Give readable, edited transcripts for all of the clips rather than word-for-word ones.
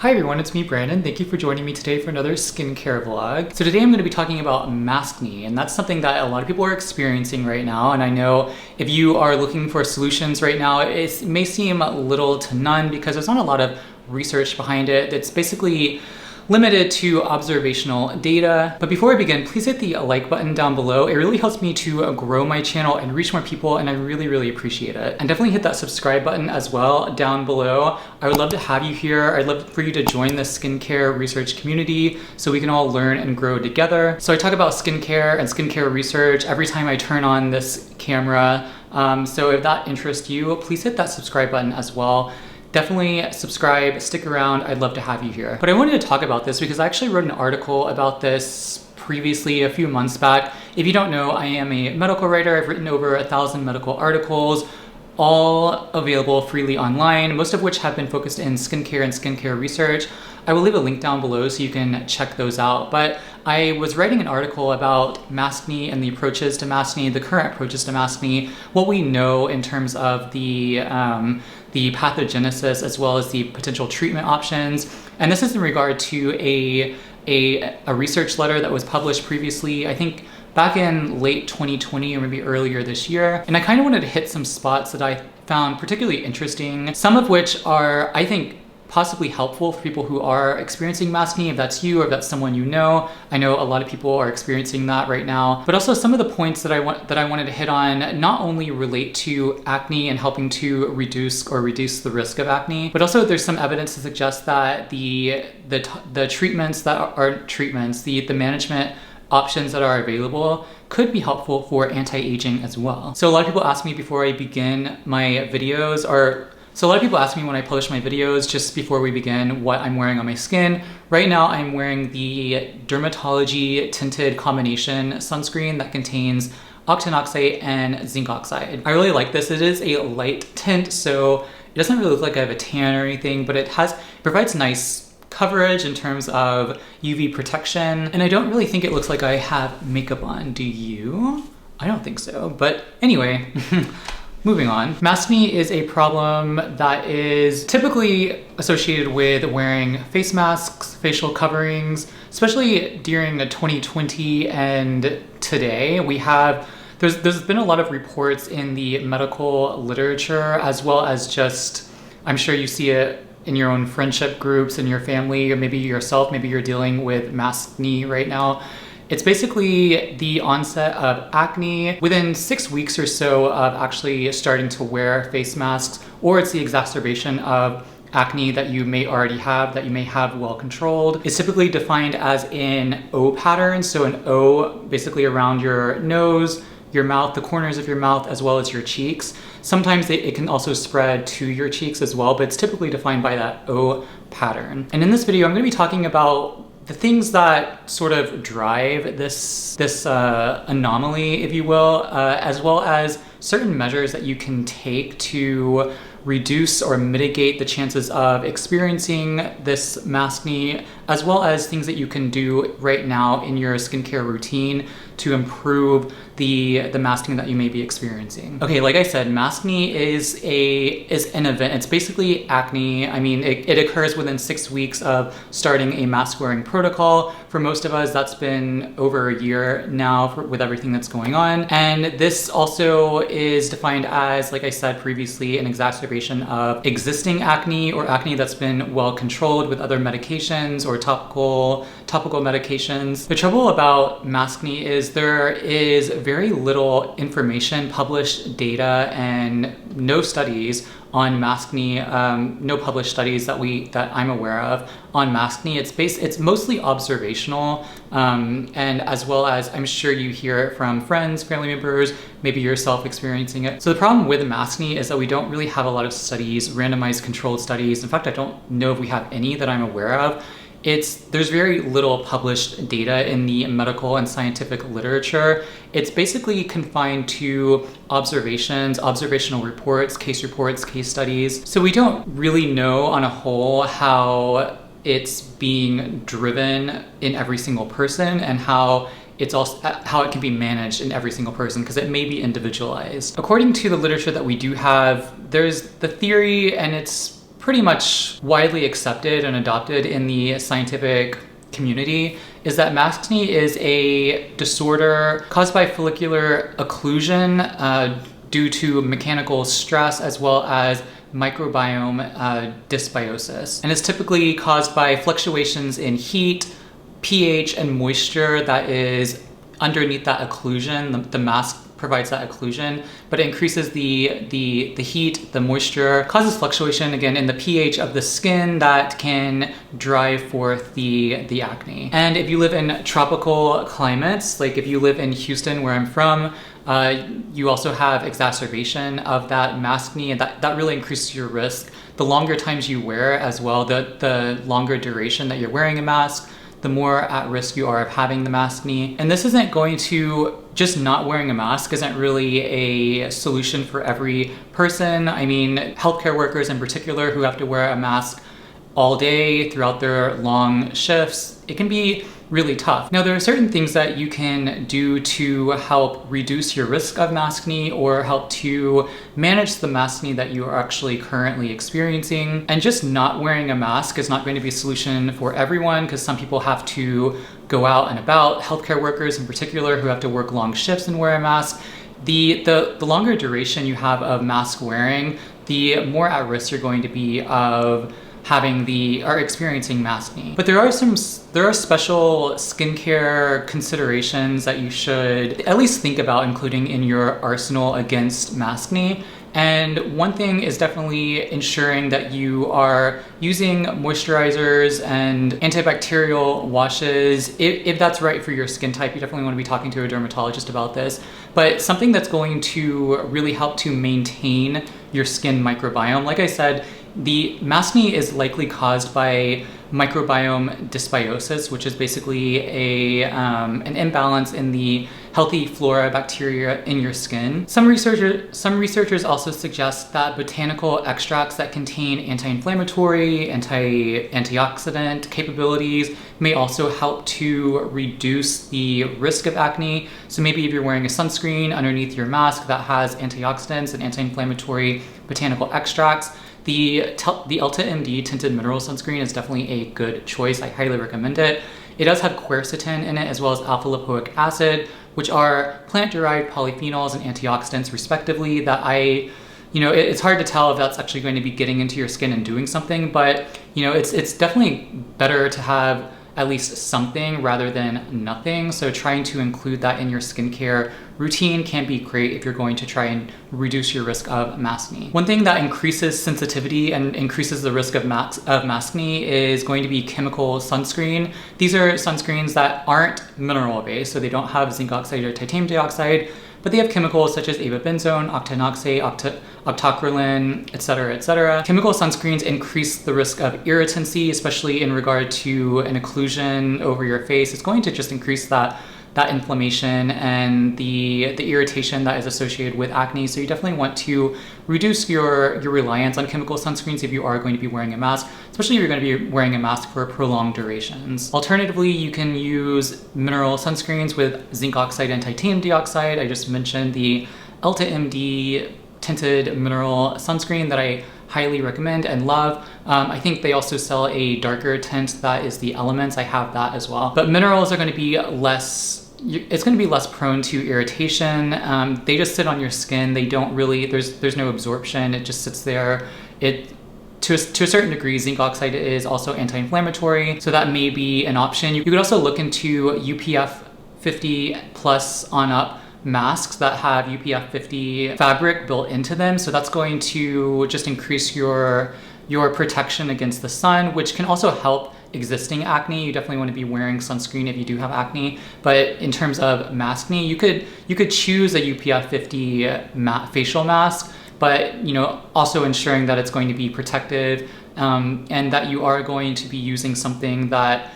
Hi everyone, it's me Brandon. Thank you for joining me today for another skincare vlog. So today I'm going to be talking about Maskne, and that's something that a lot of people are experiencing right now. And I know if you are looking for solutions right now, it may seem little to none because there's not a lot of research behind it. It's basically limited to observational data. But before I begin, please hit the like button down below. It really helps me to grow my channel and reach more people, and I really appreciate it. And definitely hit that subscribe button as well down below. I would love to have you here. I'd love for you to join the skincare research community so we can all learn and grow together. So I talk about skincare and skincare research every time I turn on this camera. So if that interests you, please hit that subscribe button as well. Definitely subscribe, stick around, I'd love to have you here. But I wanted to talk about this because I actually wrote an article about this previously a few months back. If you don't know, I am a medical writer. I've written over 1,000 medical articles, all available freely online, most of which have been focused in skincare and skincare research. I will leave a link down below so you can check those out. But I was writing an article about Maskne and the approaches to Maskne, the current approaches to Maskne, what we know in terms of the pathogenesis as well as the potential treatment options. And this is in regard to a research letter that was published previously, I think back in late 2020 or maybe earlier this year. And I kind of wanted to hit some spots that I found particularly interesting, some of which are, I think, possibly helpful for people who are experiencing Maskne, if that's you or if that's someone you know. I know a lot of people are experiencing that right now. But also some of the points that I wanted to hit on not only relate to acne and helping to reduce the risk of acne, but also there's some evidence to suggest that the treatments that are treatments, the management options that are available could be helpful for anti-aging as well. So a lot of people ask me before I begin my videos, so a lot of people ask me when I publish my videos just before we begin what I'm wearing on my skin. Right now I'm wearing the Dermatology Tinted Combination Sunscreen that contains octinoxate and zinc oxide. I really like this. It is a light tint, so it doesn't really look like I have a tan or anything, but it provides nice coverage in terms of UV protection. And I don't really think it looks like I have makeup on. Do you? I don't think so, but anyway. Moving on. Maskne is a problem that is typically associated with wearing face masks, facial coverings, especially during the 2020 and today. There's been a lot of reports in the medical literature as well as just, I'm sure you see it in your own friendship groups, in your family, or maybe yourself, maybe you're dealing with Maskne right now. It's basically the onset of acne within 6 weeks or so of actually starting to wear face masks, or it's the exacerbation of acne that you may already have, that you may have well controlled. It's typically defined as an O pattern, so an O basically around your nose, your mouth, the corners of your mouth, as well as your cheeks. Sometimes it can also spread to your cheeks as well, but it's typically defined by that O pattern. And in this video, I'm going to be talking about the things that sort of drive this anomaly, if you will, as well as certain measures that you can take to reduce or mitigate the chances of experiencing this Maskne, as well as things that you can do right now in your skincare routine to improve the masking that you may be experiencing. Okay, like I said, Maskne is an event. It's basically acne. I mean, it occurs within 6 weeks of starting a mask wearing protocol. For most of us, that's been over a year now with everything that's going on. And this also is defined as, like I said previously, an exacerbation of existing acne or acne that's been well controlled with other medications or topical medications. The trouble about Maskne is there is very little information, published data, and no studies on Maskne, no published studies that I'm aware of on Maskne. It's mostly observational, and as well as I'm sure you hear it from friends, family members, maybe yourself experiencing it. So the problem with Maskne is that we don't really have a lot of studies, randomized controlled studies. In fact, I don't know if we have any that I'm aware of. There's very little published data in the medical and scientific literature. It's basically confined to observations, observational reports, case studies. So we don't really know on a whole how it's being driven in every single person and how it can be managed in every single person, because it may be individualized. According to the literature that we do have, there's the theory, and it's pretty much widely accepted and adopted in the scientific community is that maskne is a disorder caused by follicular occlusion due to mechanical stress as well as microbiome dysbiosis. And it's typically caused by fluctuations in heat, pH, and moisture that is underneath that occlusion. The mask provides that occlusion, but it increases the heat, the moisture, causes fluctuation again in the pH of the skin that can drive forth the acne. And if you live in tropical climates, like if you live in Houston where I'm from, you also have exacerbation of that maskne, and that really increases your risk. The longer times you wear as well, the longer duration that you're wearing a mask, the more at risk you are of having the maskne. And this isn't going to, just not wearing a mask isn't really a solution for every person. I mean, healthcare workers in particular who have to wear a mask all day throughout their long shifts, it can be really tough. Now, there are certain things that you can do to help reduce your risk of maskne or help to manage the maskne that you are actually currently experiencing. And just not wearing a mask is not going to be a solution for everyone, because some people have to go out and about, healthcare workers in particular who have to work long shifts and wear a mask. The longer duration you have of mask wearing, the more at risk you're going to be of having or experiencing maskne. But there are special skincare considerations that you should at least think about including in your arsenal against maskne. And one thing is definitely ensuring that you are using moisturizers and antibacterial washes. If that's right for your skin type, you definitely want to be talking to a dermatologist about this. But something that's going to really help to maintain your skin microbiome, like I said, the maskne is likely caused by microbiome dysbiosis, which is basically an imbalance in the healthy flora bacteria in your skin. Some researchers also suggest that botanical extracts that contain anti-inflammatory, antioxidant capabilities may also help to reduce the risk of acne. So maybe if you're wearing a sunscreen underneath your mask that has antioxidants and anti-inflammatory botanical extracts, the Ulta MD tinted mineral sunscreen is definitely a good choice. I highly recommend it. It does have quercetin in it as well as alpha lipoic acid, which are plant-derived polyphenols and antioxidants respectively that it's hard to tell if that's actually going to be getting into your skin and doing something, but it's definitely better to have at least something rather than nothing. So trying to include that in your skincare routine can be great if you're going to try and reduce your risk of maskne. One thing that increases sensitivity and increases the risk of maskne is going to be chemical sunscreen. These are sunscreens that aren't mineral based, so they don't have zinc oxide or titanium dioxide, but they have chemicals such as avobenzone, octinoxate, octocrylene, etc., etc. Chemical sunscreens increase the risk of irritancy, especially in regard to an occlusion over your face. It's going to just increase that inflammation and the irritation that is associated with acne. So you definitely want to reduce your reliance on chemical sunscreens if you are going to be wearing a mask, especially if you're going to be wearing a mask for prolonged durations. Alternatively, you can use mineral sunscreens with zinc oxide and titanium dioxide. I just mentioned the Ulta MD tinted mineral sunscreen that I highly recommend and love. I think they also sell a darker tint that is the Elements. I have that as well. But minerals are going to be it's going to be less prone to irritation. They just sit on your skin. They don't really, there's no absorption. It just sits there. To a certain degree, zinc oxide is also anti-inflammatory, so that may be an option. You could also look into UPF 50 plus on up masks that have UPF 50 fabric built into them. So that's going to just increase your protection against the sun, which can also help existing acne. You definitely want to be wearing sunscreen if you do have acne. But in terms of maskne, you could choose a UPF 50 facial mask, but also ensuring that it's going to be protective and that you are going to be using something that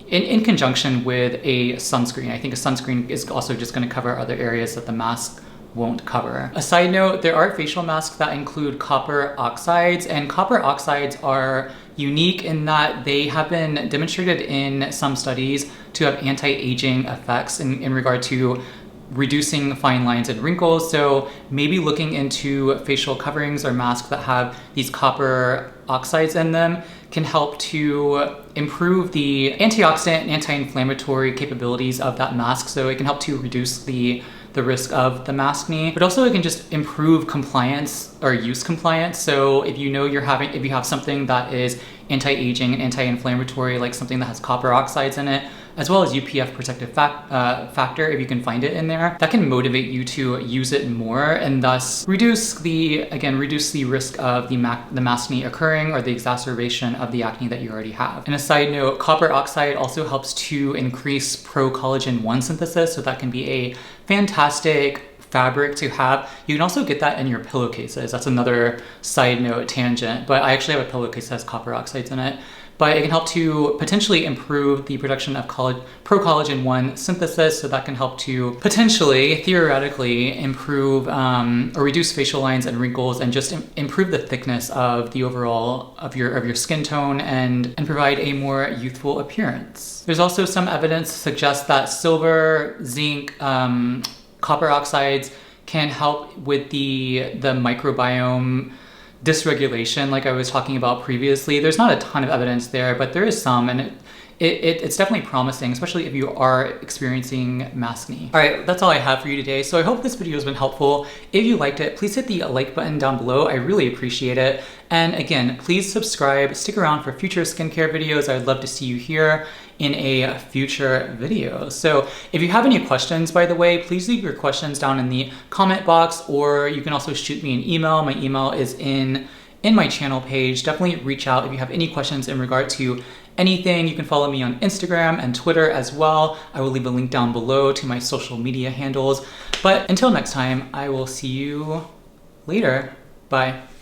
in conjunction with a sunscreen. I think a sunscreen is also just going to cover other areas that the mask won't cover. A side note, there are facial masks that include copper oxides, and copper oxides are unique in that they have been demonstrated in some studies to have anti-aging effects in regard to reducing fine lines and wrinkles. So maybe looking into facial coverings or masks that have these copper oxides in them can help to improve the antioxidant and anti-inflammatory capabilities of that mask. So it can help to reduce the risk of the maskne, but also it can just improve compliance or use compliance. So if you know if you have something that is anti-aging and anti-inflammatory, like something that has copper oxides in it, as well as UPF protective factor, if you can find it in there, that can motivate you to use it more and thus reduce the risk of the maskne occurring or the exacerbation of the acne that you already have. And a side note, copper oxide also helps to increase pro-collagen 1 synthesis, so that can be a fantastic fabric to have. You can also get that in your pillowcases. That's another side note tangent, but I actually have a pillowcase that has copper oxides in it. But it can help to potentially improve the production of pro-collagen 1 synthesis, so that can help to potentially, theoretically, improve or reduce facial lines and wrinkles and just improve the thickness of the overall of your skin tone and provide a more youthful appearance. There's also some evidence to suggest that silver, zinc, copper oxides can help with the microbiome dysregulation, like I was talking about previously. There's not a ton of evidence there, but there is some, and it's definitely promising, especially if you are experiencing maskne. All right, that's all I have for you today. So I hope this video has been helpful. If you liked it, please hit the like button down below. I really appreciate it. And again, please subscribe, stick around for future skincare videos. I'd love to see you here in a future video. So if you have any questions, by the way, please leave your questions down in the comment box, or you can also shoot me an email. My email is in my channel page. Definitely reach out if you have any questions in regard to anything. You can follow me on Instagram and Twitter as well. I will leave a link down below to my social media handles. But until next time, I will see you later. Bye.